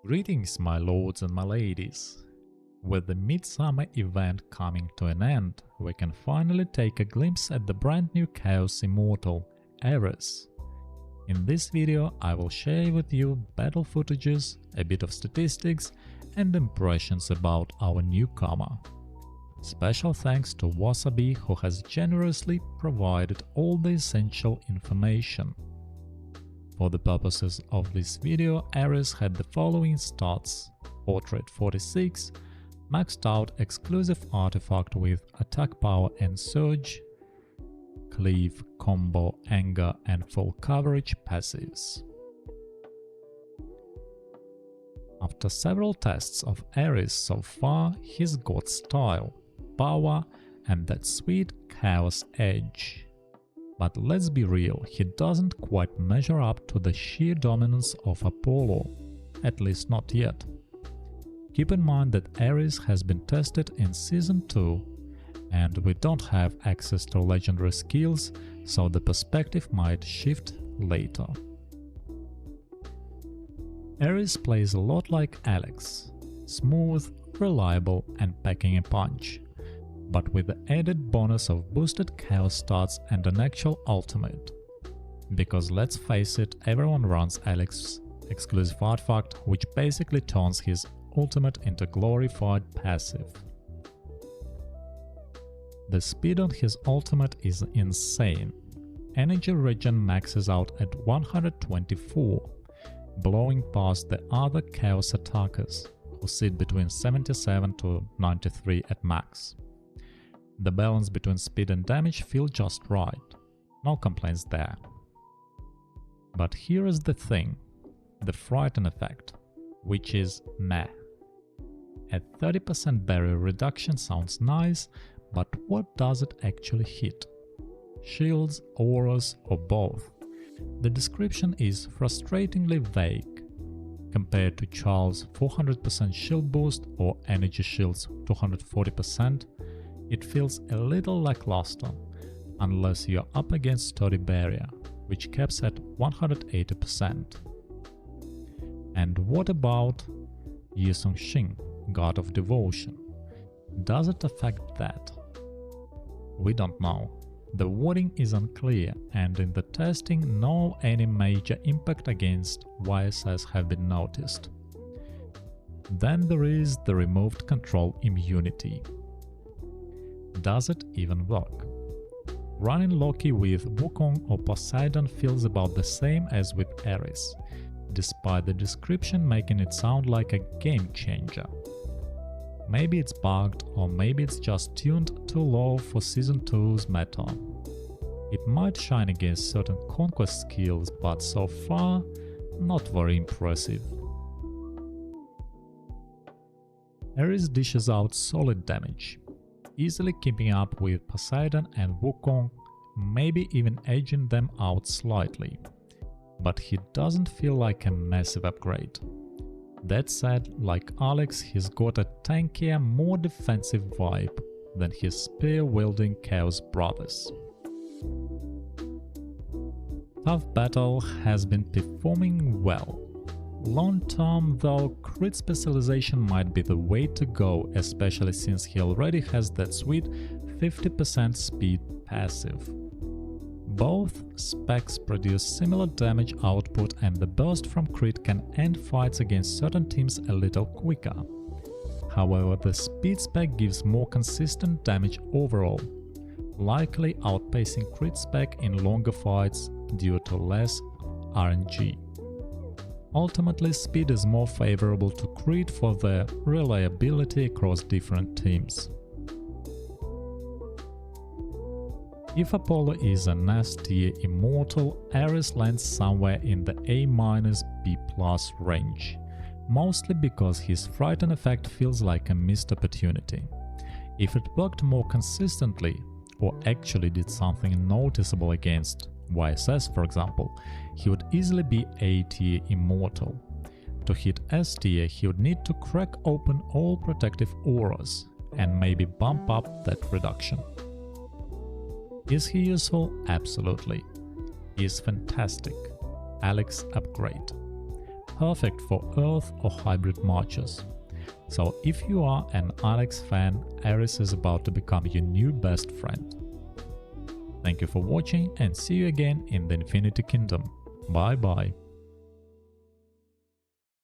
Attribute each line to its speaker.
Speaker 1: Greetings, my lords and my ladies. With the midsummer event coming to an end, we can finally take a glimpse at the brand new Chaos Immortal, Ares. In this video I will share with you battle footages, a bit of statistics and impressions about our newcomer. Special thanks to Wasabi, who has generously provided all the essential information. For the purposes of this video, Ares had the following stats: Portrait 46, maxed out exclusive artifact with attack power and surge, cleave, combo, anger and full coverage passives. After several tests of Ares so far, he's got style, power and that sweet chaos edge. But let's be real, he doesn't quite measure up to the sheer dominance of Apollo, at least not yet. Keep in mind that Ares has been tested in Season 2, and we don't have access to legendary skills, so the perspective might shift later. Ares plays a lot like Alex, smooth, reliable and packing a punch, but with the added bonus of boosted chaos stats and an actual ultimate. Because let's face it, everyone runs Alex's exclusive artifact, which basically turns his ultimate into glorified passive. The speed on his ultimate is insane. Energy regen maxes out at 124, blowing past the other chaos attackers, who sit between 77 to 93 at max. The balance between speed and damage feels just right, no complaints there. But here is the thing, the frighten effect, which is meh. At 30% barrier reduction sounds nice, but what does it actually hit? Shields, auras or both? The description is frustratingly vague. Compared to Charles' 400% shield boost or energy shields 240%, it feels a little lackluster, unless you're up against sturdy barrier, which caps at 180%. And what about Yisung-Shin, God of Devotion? Does it affect that? We don't know. The wording is unclear, and in the testing no any major impact against YSS have been noticed. Then there is the removed control immunity. Does it even work? Running Loki with Wukong or Poseidon feels about the same as with Ares, despite the description making it sound like a game changer. Maybe it's bugged, or maybe it's just tuned too low for Season 2's meta. It might shine against certain conquest skills, but so far, not very impressive. Ares dishes out solid damage, easily keeping up with Poseidon and Wukong, maybe even edging them out slightly. But he doesn't feel like a massive upgrade. That said, like Alex, he's got a tankier, more defensive vibe than his spear-wielding Chaos brothers. Tough Battle has been performing well. Long term though, crit specialization might be the way to go, especially since he already has that sweet 50% speed passive. Both specs produce similar damage output, and the burst from crit can end fights against certain teams a little quicker. However, the speed spec gives more consistent damage overall, likely outpacing crit spec in longer fights due to less RNG. Ultimately, speed is more favorable to crit for the reliability across different teams. If Apollo is an S-tier Immortal, Ares lands somewhere in the A-B+ range, mostly because his frighten effect feels like a missed opportunity. If it worked more consistently, or actually did something noticeable against YSS for example, he would easily be A-tier Immortal. To hit S-tier, he would need to crack open all protective auras and maybe bump up that reduction. Is he useful? Absolutely. He is fantastic. Alex upgrade. perfect for Earth or hybrid marches. So if you are an Alex fan, Ares is about to become your new best friend. Thank you for watching and see you again in the Infinity Kingdom. Bye bye.